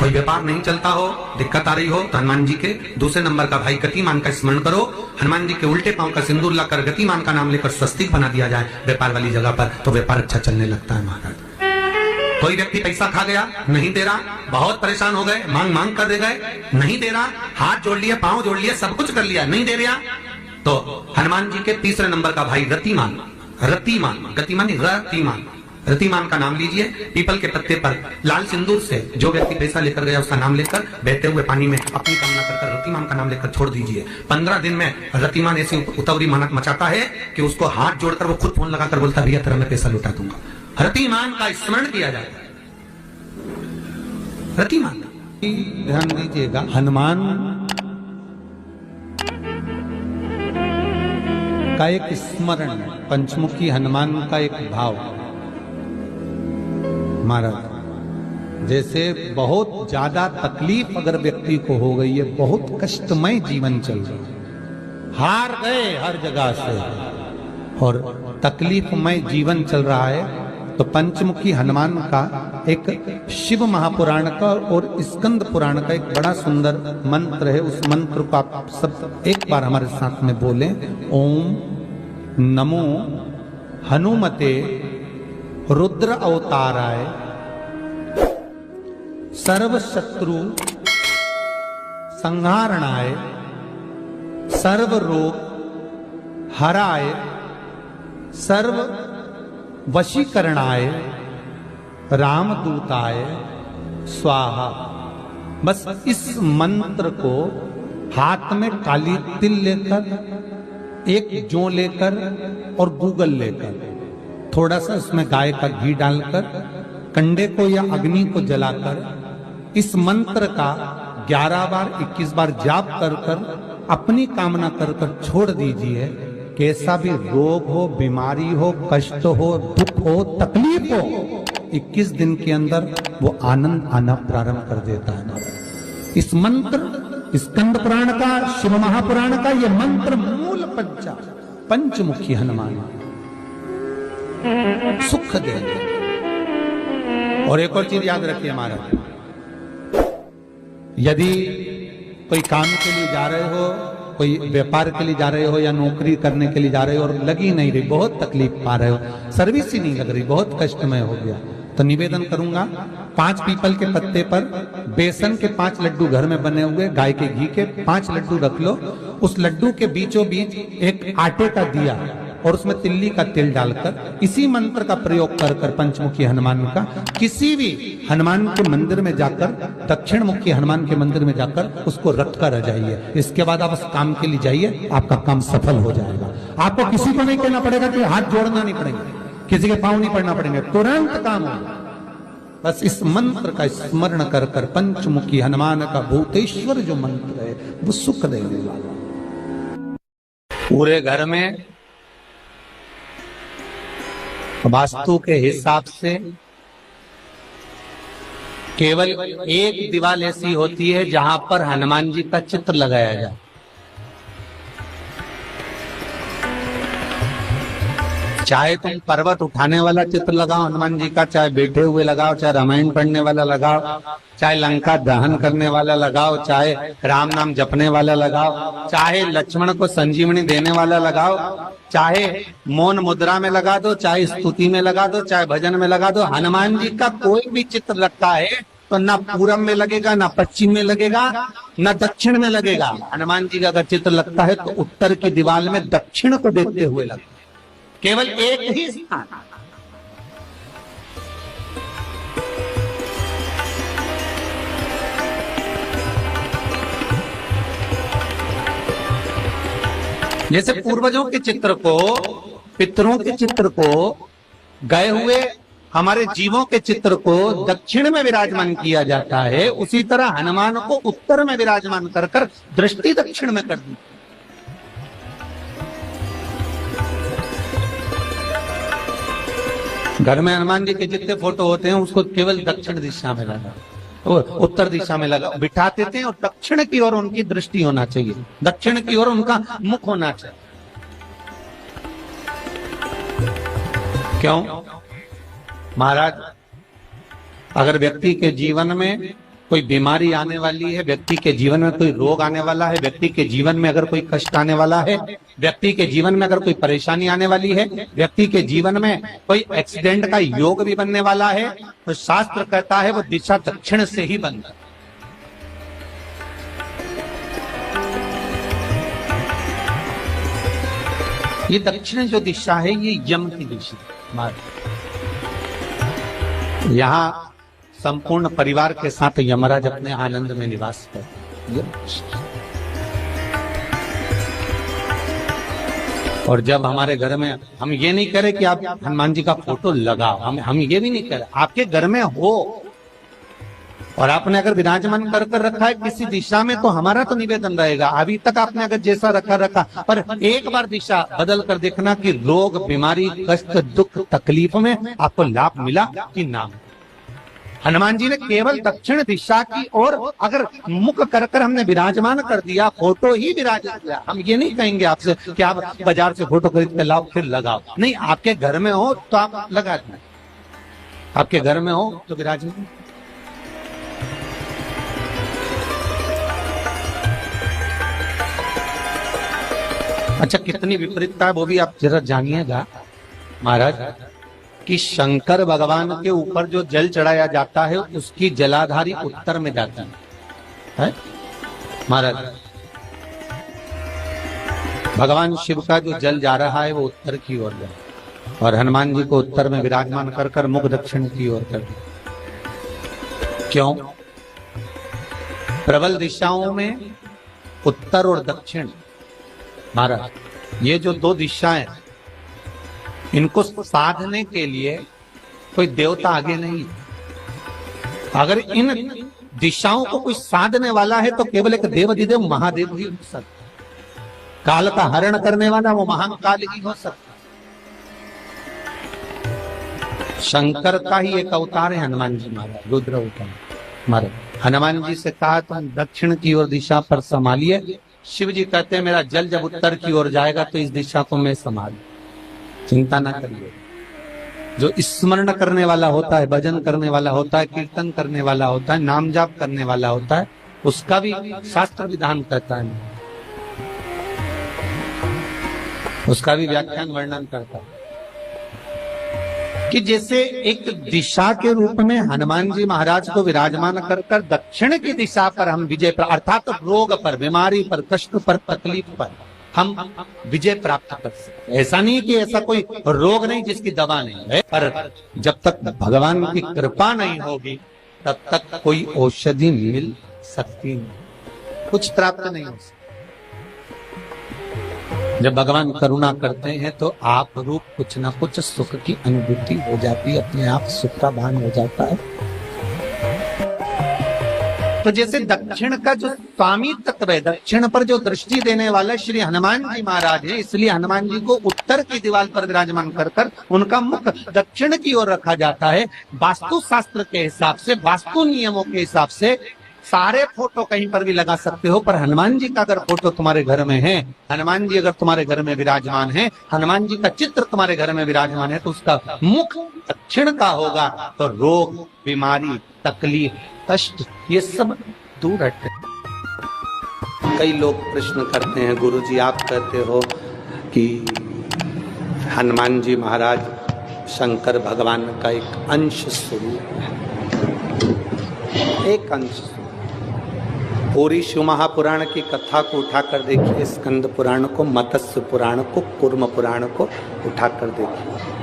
कोई व्यापार नहीं चलता हो, दिक्कत आ रही हो, तो हनुमान जी के दूसरे नंबर का भाई गतिमान का स्मरण करो। हनुमान जी के उल्टे पांव का सिंदूर लाकर गतिमान का नाम लेकर स्वस्तिक बना दिया जाए व्यापार वाली जगह पर, तो व्यापार अच्छा चलने लगता है महाराज। कोई व्यक्ति पैसा खा गया, नहीं दे रहा, बहुत परेशान हो गए, मांग मांग कर दे गए, नहीं दे रहा, हाथ जोड़ लिया, पांव जोड़ लिया, सब कुछ कर लिया, नहीं दे रहा, तो हनुमान जी के तीसरे नंबर का भाई रतिमान, रतिमान, गतिमान रतिमान, रतिमान का नाम लीजिए। पीपल के पत्ते पर लाल सिंदूर से जो व्यक्ति पैसा लेकर गया उसका नाम लेकर बहते हुए पानी में अपनी कामना कर रतिमान का नाम लेकर छोड़ दीजिए। 15 दिन में रतिमान ऐसी उतावली मानत मचाता है कि उसको हाथ जोड़कर वो खुद फोन लगाकर बोलता भैया तेरा मैं पैसा लुटा दूंगा। रतिमान का स्मरण किया जाता है। रतिमान ध्यान दीजिएगा, हनुमान का एक स्मरण, पंचमुखी हनुमान का एक भाव। महाराज जैसे बहुत ज्यादा तकलीफ अगर व्यक्ति को हो गई है, बहुत कष्टमय जीवन चल रहा है, हार गए हर जगह से और तकलीफमय जीवन चल रहा है, तो पंचमुखी हनुमान का एक शिव महापुराण का और स्कंद पुराण का एक बड़ा सुंदर मंत्र है। उस मंत्र को आप सब एक बार हमारे साथ में बोलें। ओम नमो हनुमते रुद्र अवताराय सर्व शत्रु संहारणाय सर्व रोग हराय सर्व वशीकरणाय रामदूताय स्वाहा। बस इस मंत्र को हाथ में काली तिल लेकर, एक जौ लेकर और गूगल लेकर, थोड़ा सा उसमें गाय का घी डालकर, कंडे को या अग्नि को जलाकर इस मंत्र का 11 बार 21 बार जाप कर कर अपनी कामना कर कर छोड़ दीजिए। कैसा भी रोग हो, बीमारी हो, कष्ट हो, दुख हो, तकलीफ हो, 21 दिन के अंदर वो आनंद आना प्रारंभ कर देता है। इस मंत्र स्कंद पुराण का, शिव महापुराण का ये मंत्र मूल पंचमुखी हनुमान सुख देंगे। और एक और चीज याद रखिए महाराज, यदि कोई काम के लिए जा रहे हो, कोई व्यापार के लिए जा रहे हो या नौकरी करने के लिए जा रहे हो और लगी नहीं रही, बहुत तकलीफ पा रहे हो, सर्विस ही नहीं लग रही, बहुत कष्टमय हो गया, तो निवेदन करूंगा 5 पीपल के पत्ते पर बेसन के 5 लड्डू घर में बने हुए, गाय के घी के 5 लड्डू रख लो। उस लड्डू के बीचों बीच एक आटे का दिया और उसमें तिल्ली का तेल डालकर इसी मंत्र का प्रयोग कर कर पंचमुखी हनुमान का किसी भी हनुमान के मंदिर में जाकर, दक्षिण मुखी हनुमान के मंदिर में जाकर उसको रख कर आ जाइए। इसके बाद आप उस काम के लिए जाइए, आपका काम सफल हो जाएगा। आपको किसी को नहीं कहना पड़ेगा कि हाथ जोड़ना नहीं पड़ेगा, किसी के पांव नहीं पड़ना पड़ेंगे, तुरंत काम होगा। बस इस मंत्र का स्मरण कर कर पंचमुखी हनुमान का भूतेश्वर जो मंत्र है वो सुख देने वाला। पूरे घर में वास्तु के हिसाब से केवल एक दीवार ऐसी होती है जहां पर हनुमान जी का चित्र लगाया जाए। चाहे तुम पर्वत उठाने वाला चित्र लगाओ हनुमान जी का, चाहे बैठे हुए लगाओ, चाहे रामायण पढ़ने वाला लगाओ, चाहे लंका दहन करने वाला लगाओ, चाहे राम नाम जपने वाला लगाओ, चाहे लक्ष्मण को संजीवनी देने वाला लगाओ, चाहे मौन मुद्रा में लगा दो, चाहे स्तुति में लगा दो, चाहे भजन में लगा दो। हनुमान जी का कोई भी चित्र लगता है तो ना पूरब में लगेगा, ना पश्चिम में लगेगा, ना दक्षिण में लगेगा। हनुमान जी का अगर चित्र लगता है तो उत्तर की दीवार में दक्षिण को देखते हुए लगता है, केवल एक ही स्थान। जैसे पूर्वजों के चित्र को, पितरों के चित्र को, गए हुए हमारे जीवों के चित्र को दक्षिण में विराजमान किया जाता है, उसी तरह हनुमान को उत्तर में विराजमान कर कर दृष्टि दक्षिण में कर दी। घर में हनुमान जी के जितने फोटो होते हैं उसको केवल दक्षिण दिशा में लगा, उत्तर दिशा में लगा बिठाते थे और दक्षिण की ओर उनकी दृष्टि होना चाहिए, दक्षिण की ओर उनका मुख होना चाहिए। क्यों महाराज? अगर व्यक्ति के जीवन में कोई बीमारी आने वाली है, व्यक्ति के जीवन में कोई रोग आने वाला है, व्यक्ति के जीवन में अगर कोई कष्ट आने वाला है, व्यक्ति के जीवन में अगर कोई परेशानी आने वाली है, व्यक्ति के जीवन में कोई एक्सीडेंट का योग भी बनने वाला है, तो शास्त्र कहता है वो दिशा दक्षिण से ही बनता है। ये दक्षिण जो दिशा है ये यम की दिशा है। यहाँ संपूर्ण परिवार के साथ यमराज अपने आनंद में निवास करते। और जब हमारे घर में, हम ये नहीं कह रहे कि आप हनुमान जी का फोटो लगाओ, हम ये भी नहीं कह रहे, आपके घर में हो और आपने अगर विराजमान कर रखा है किसी दिशा में, तो हमारा तो निवेदन रहेगा, अभी तक आपने अगर जैसा रखा, पर एक बार दिशा बदल कर देखना कि रोग, बीमारी, कष्ट, दुख, तकलीफ में आपको लाभ मिला कि ना। हनुमान जी ने केवल दक्षिण दिशा की ओर अगर मुख कर हमने विराजमान कर दिया, फोटो ही विराजित किया। हम ये नहीं कहेंगे आपसे कि आप बाजार से फोटो खरीद के लाओ फिर लगाओ, नहीं, आपके घर में हो तो आप लगा दें, आपके घर में हो तो विराजमान। अच्छा, कितनी विपरीतता है वो भी आप जरा जानिएगा महाराज, कि शंकर भगवान के ऊपर जो जल चढ़ाया जाता है उसकी जलाधारी उत्तर में जाती है महाराज। भगवान शिव का जो जल जा रहा है वो उत्तर की ओर जा, और हनुमान जी को उत्तर में विराजमान कर मुख दक्षिण की ओर कर। क्यों? प्रबल दिशाओं में उत्तर और दक्षिण महाराज, ये जो दो दिशाएं, इनको साधने के लिए कोई देवता आगे नहीं। अगर इन दिशाओं को कोई साधने वाला है तो केवल एक देवाधिदेव महादेव ही हो सकता। काल का हरण करने वाला वो महान काल ही हो सकता। शंकर का ही एक अवतार है हनुमान जी महाराज, रुद्र अवतार महाराज। हनुमान जी से कहा तुम दक्षिण की ओर दिशा पर संभालिए, शिव जी कहते हैं मेरा जल जब उत्तर की ओर जाएगा तो इस दिशा को मैं संभालू, चिंता ना करिए। जो स्मरण करने वाला होता है, भजन करने वाला होता है, कीर्तन करने वाला होता है, नाम जाप करने वाला होता है, उसका भी शास्त्र विधान कहता है, उसका भी व्याख्यान वर्णन करता है कि जैसे एक दिशा के रूप में हनुमान जी महाराज को विराजमान कर दक्षिण की दिशा पर हम विजय, अर्थात रोग पर, बीमारी पर, कष्ट पर, तकलीफ पर हम विजय प्राप्त कर सकते। ऐसा नहीं कि ऐसा कोई रोग नहीं जिसकी दवा नहीं है, पर जब तक भगवान की कृपा नहीं होगी तब तक कोई औषधि मिल सकती नहीं, कुछ प्राप्त नहीं हो सकता। जब भगवान करुणा करते हैं तो आप रूप कुछ ना कुछ सुख की अनुभूति हो जाती है, अपने आप सुख का भान हो जाता है। तो जैसे दक्षिण का जो स्वामी तत्व है, दक्षिण पर जो दृष्टि देने वाला श्री हनुमान जी महाराज है, इसलिए हनुमान जी को उत्तर की दीवार पर विराजमान कर उनका मुख दक्षिण की ओर रखा जाता है। वास्तु शास्त्र के हिसाब से, वास्तु नियमों के हिसाब से सारे फोटो कहीं पर भी लगा सकते हो, पर हनुमान जी का अगर फोटो तुम्हारे घर में है, हनुमान जी अगर तुम्हारे घर में विराजमान है, हनुमान जी का चित्र तुम्हारे घर में विराजमान है, तो उसका मुख दक्षिण का होगा, तो रोग, बीमारी, तकलीफ, कष्ट ये सब दूर हटते। कई लोग प्रश्न करते हैं, गुरुजी आप कहते हो कि हनुमान जी महाराज शंकर भगवान का एक अंश स्वरूप है, एक अंश। पूरी शिव महापुराण की कथा को उठाकर देखिए, स्कंद पुराण को, मत्स्य पुराण को, कूर्म पुराण को उठाकर देखिए।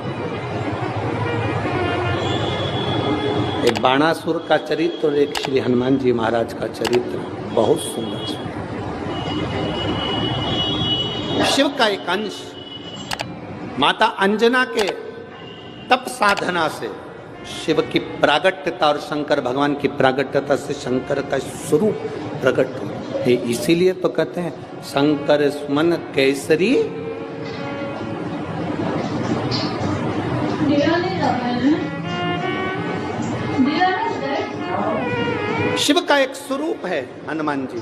एक बाणासुर का चरित्र और एक श्री हनुमान जी महाराज का चरित्र बहुत सुंदर। शिव का एक अंश माता अंजना के तप साधना से शिव की प्रागट्यता और शंकर भगवान की प्रागट्यता से शंकर का स्वरूप प्रकट हुआ। इसीलिए तो कहते हैं शंकर सुमन केसरी। शिव का एक स्वरूप है हनुमान जी।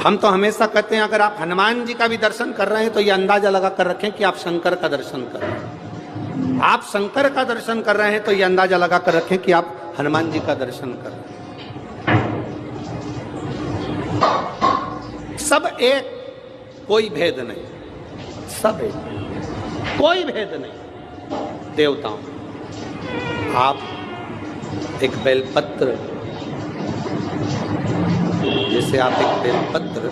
हम तो हमेशा कहते हैं अगर आप हनुमान जी का भी दर्शन कर रहे हैं तो ये अंदाजा लगा कर रखें कि आप शंकर का दर्शन कर रहे हैं। आप शंकर का दर्शन कर रहे हैं तो ये अंदाजा लगा कर रखें कि आप हनुमान जी का दर्शन कर। सब एक, कोई भेद नहीं, सब एक, कोई भेद नहीं। देवताओं, आप एक बेलपत्र, जैसे आप एक बेलपत्र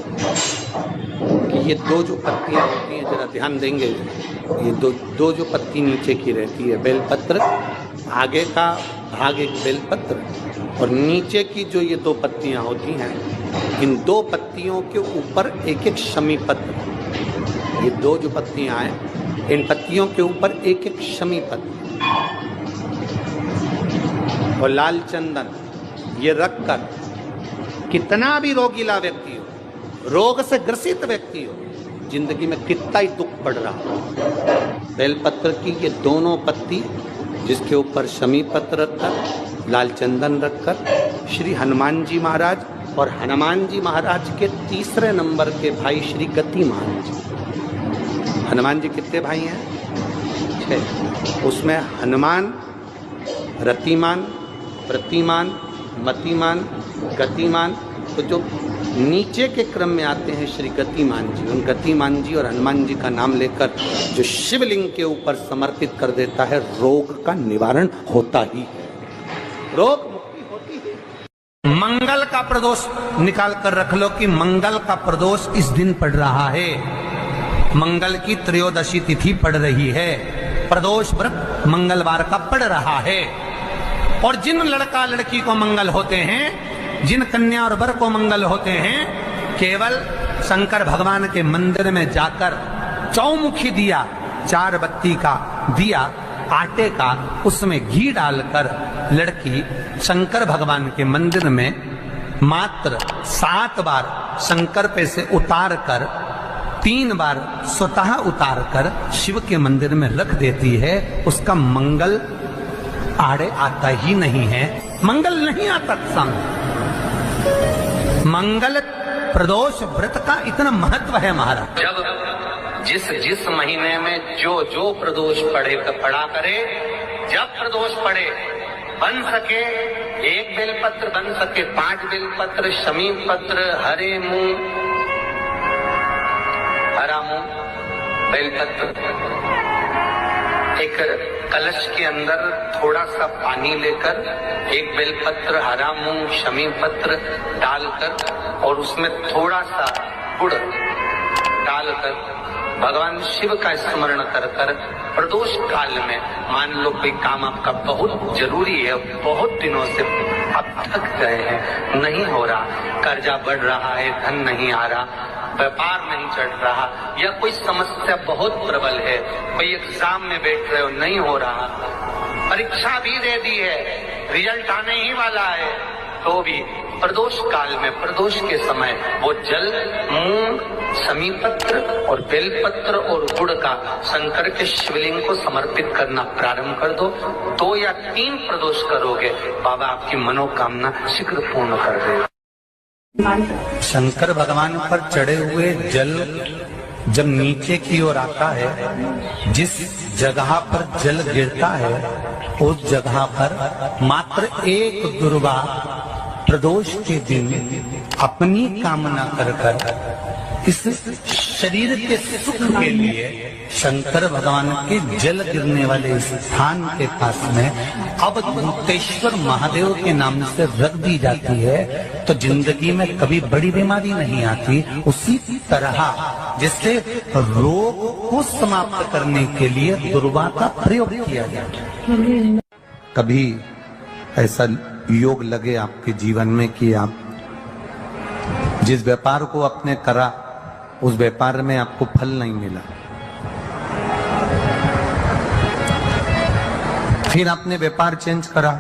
कि ये दो जो पत्तियां होती हैं, जरा ध्यान देंगे, ये दो जो पत्ती नीचे की रहती है बेलपत्र, आगे का भाग एक बेलपत्र और नीचे की जो ये दो पत्तियां होती हैं, इन दो पत्तियों के ऊपर एक एक शमी पत्र, ये दो जो पत्तियां हैं इन पत्तियों के ऊपर एक एक शमी पत्र और लाल चंदन ये रखकर कितना भी रोगीला व्यक्ति हो, रोग से ग्रसित व्यक्ति हो, जिंदगी में कितना ही दुख पड़ रहा हो, बेलपत्र की ये दोनों पत्ती जिसके ऊपर शमी पत्र रखकर, लाल चंदन रखकर श्री हनुमान जी महाराज और हनुमान जी महाराज के तीसरे नंबर के भाई श्री गतिमान जी। हनुमान जी कितने भाई हैं? 6। उसमें हनुमान, रतिमान, प्रतिमान, मतिमान, गतिमान, तो जो नीचे के क्रम में आते हैं श्री गतिमान जी, उन गतिमान जी और हनुमान जी का नाम लेकर जो शिवलिंग के ऊपर समर्पित कर देता है, रोग का निवारण होता ही है, रोग मुक्ति होती है। मंगल का प्रदोष निकाल कर रख लो कि मंगल का प्रदोष इस दिन पड़ रहा है, मंगल की त्रयोदशी तिथि पड़ रही है, प्रदोष व्रत मंगलवार का पड़ रहा है। और जिन लड़का लड़की को मंगल होते हैं, जिन कन्या और वर को मंगल होते हैं, केवल शंकर भगवान के मंदिर में जाकर चौमुखी दिया, 4 बत्ती का दिया आटे का, उसमें घी डालकर लड़की शंकर भगवान के मंदिर में मात्र 7 बार शंकर पे से उतार कर 3 बार स्वतः उतार कर शिव के मंदिर में रख देती है, उसका मंगल आड़े आता ही नहीं है, मंगल नहीं आता सामने। मंगल प्रदोष व्रत का इतना महत्व है महाराज। जब जिस महीने में जो प्रदोष पड़ा करे, जब प्रदोष पड़े, बन सके 1 बेलपत्र, बन सके 5 बेलपत्र, शमी पत्र, हरे मूंग, हरा मूंग, बेलपत्र, एक कलश के अंदर थोड़ा सा पानी लेकर 1 बेलपत्र, हरा मूंग, शमी पत्र डालकर और उसमें थोड़ा सा गुड़ डालकर भगवान शिव का स्मरण कर कर प्रदोष काल में, मान लो कोई काम आपका बहुत जरूरी है, बहुत दिनों से अब थक गए हैं, नहीं हो रहा, कर्जा बढ़ रहा है, धन नहीं आ रहा, व्यापार नहीं चढ़ रहा, या कोई समस्या बहुत प्रबल है, कोई एग्जाम में बैठ रहे हो नहीं हो रहा, परीक्षा भी दे दी है, रिजल्ट आने ही वाला है, तो भी प्रदोष काल में, प्रदोष के समय वो जल, मूंग, शमी पत्र और बेलपत्र और गुड़ का शंकर के शिवलिंग को समर्पित करना प्रारंभ कर दो। 2 या 3 प्रदोष करोगे, बाबा आपकी मनोकामना शीघ्र पूर्ण कर देगा। शंकर भगवान पर चढ़े हुए जल जब नीचे की ओर आता है, जिस जगह पर जल गिरता है उस जगह पर मात्र एक दुर्गा प्रदोष के दिन अपनी कामना कर कर इस शरीर के सुख के लिए शंकर भगवान के जल गिरने वाले स्थान के पास में अवधूतेश्वर महादेव के नाम से रख दी जाती है, तो जिंदगी में कभी बड़ी बीमारी नहीं आती। उसी तरह जिससे रोग को समाप्त करने के लिए दुर्वा का प्रयोग किया जाता है। कभी ऐसा योग लगे आपके जीवन में कि आप जिस व्यापार को आपने करा उस व्यापार में आपको फल नहीं मिला, फिर आपने व्यापार चेंज करा,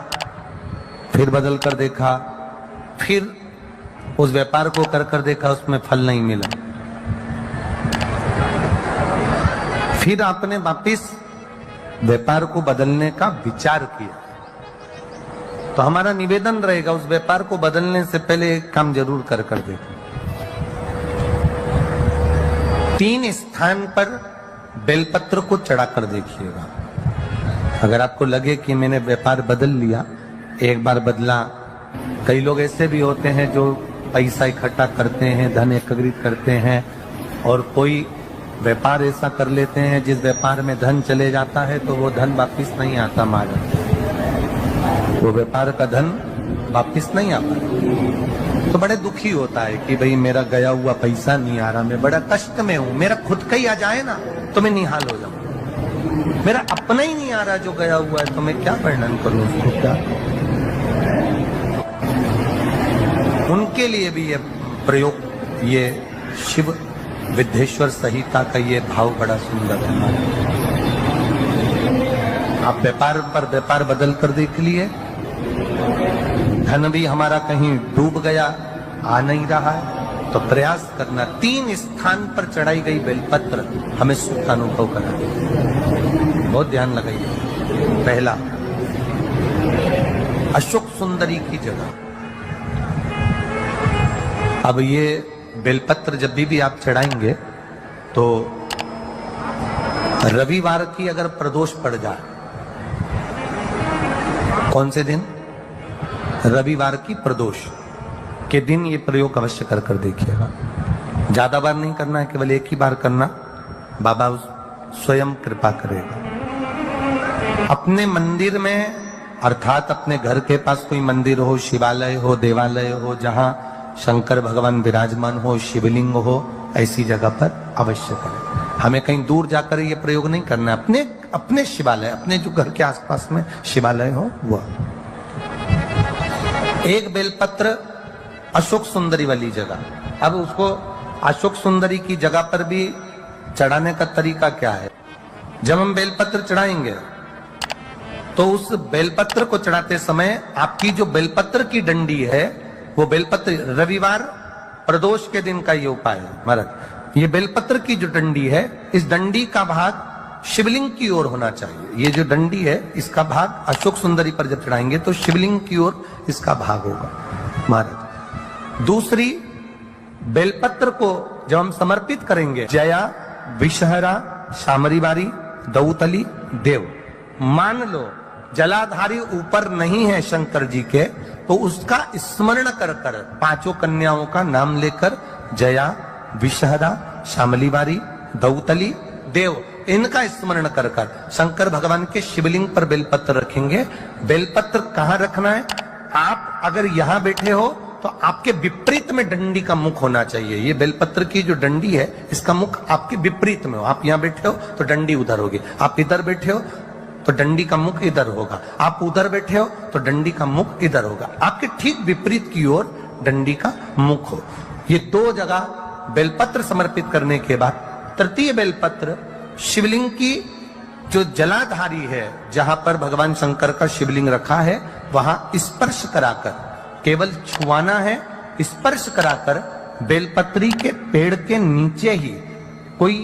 फिर बदल कर देखा, फिर उस व्यापार को कर कर देखा, उसमें फल नहीं मिला, फिर आपने वापिस व्यापार को बदलने का विचार किया, तो हमारा निवेदन रहेगा उस व्यापार को बदलने से पहले एक काम जरूर कर कर देखो। 3 स्थान पर बेलपत्र को चढ़ा कर देखिएगा। अगर आपको लगे कि मैंने व्यापार बदल लिया, एक बार बदला। कई लोग ऐसे भी होते हैं जो पैसा इकट्ठा करते हैं, धन एकत्रित करते हैं और कोई व्यापार ऐसा कर लेते हैं जिस व्यापार में धन चले जाता है तो वो धन वापिस नहीं आता महाराज, वो व्यापार का धन वापिस नहीं आता। तो बड़े दुखी होता है कि भाई मेरा गया हुआ पैसा नहीं आ रहा, मैं बड़ा कष्ट में हूं, मेरा खुद का ही आ जाए ना तो मैं निहाल हो जाऊं, मेरा अपना ही नहीं आ रहा जो गया हुआ है तो मैं क्या वर्णन करूं उसको, क्या। उनके लिए भी ये प्रयोग, ये शिव विद्येश्वर संहिता का ये भाव बड़ा सुंदर है हमारा। आप व्यापार पर व्यापार बदल कर देख लिए, धन भी हमारा कहीं डूब गया, आ नहीं रहा है, तो प्रयास करना। 3 स्थान पर चढ़ाई गई बेलपत्र हमें सुख का अनुभव करा, बहुत ध्यान लगाइए। पहला, अशोक सुंदरी की जगह। अब ये बेलपत्र जब भी आप चढ़ाएंगे तो रविवार की अगर प्रदोष पड़ जाए, कौन से दिन? रविवार की प्रदोष के दिन ये प्रयोग अवश्य कर कर देखिएगा। ज्यादा बार नहीं करना है, केवल एक ही बार करना, बाबा स्वयं कृपा करेगा। अपने मंदिर में, अर्थात अपने घर के पास कोई मंदिर हो, शिवालय हो, देवालय हो, जहां शंकर भगवान विराजमान हो, शिवलिंग हो, ऐसी जगह पर अवश्य करें। हमें कहीं दूर जाकर ये प्रयोग नहीं करना, अपने शिवालय, अपने जो घर के आसपास में शिवालय हो वह। एक बेलपत्र अशोक सुंदरी वाली जगह। अब उसको अशोक सुंदरी की जगह पर भी चढ़ाने का तरीका क्या है? जब हम बेलपत्र चढ़ाएंगे तो उस बेलपत्र को चढ़ाते समय आपकी जो बेलपत्र की डंडी है, वो बेलपत्र, रविवार प्रदोष के दिन का ये उपाय है महाराज। ये बेलपत्र की जो डंडी है, इस डंडी का भाग शिवलिंग की ओर होना चाहिए। ये जो डंडी है, इसका भाग अशोक सुंदरी पर जब चढ़ाएंगे तो शिवलिंग की ओर इसका भाग होगा महाराज। दूसरी, बेलपत्र को जब हम समर्पित करेंगे, जया, विषहरा, शामरीवारी, दौतली, देव, मान लो जलाधारी ऊपर नहीं है शंकर जी के, तो उसका स्मरण कर कर 5 कन्याओं का नाम लेकर, जया, विषहरा, शामलीवारी, दौतली, देव, इनका स्मरण कर कर शंकर भगवान के शिवलिंग पर बेलपत्र रखेंगे। बेलपत्र कहां रखना है? आप अगर यहां बैठे हो तो आपके विपरीत में डंडी का मुख होना चाहिए। ये बेलपत्र की जो डंडी है, इसका मुख आपके विपरीत में हो। आप यहां बैठे हो तो डंडी उधर होगी, आप इधर बैठे हो तो डंडी का मुख इधर होगा, आप उधर बैठे हो तो डंडी का मुख इधर होगा। आपके ठीक विपरीत की ओर डंडी का मुख हो। ये 2 जगह बेलपत्र समर्पित करने के बाद, तृतीय बेलपत्र शिवलिंग की जो जलाधारी है, जहां पर भगवान शंकर का शिवलिंग रखा है, वहां स्पर्श कराकर, केवल छुआना है, स्पर्श कराकर बेलपत्री के पेड़ के नीचे ही कोई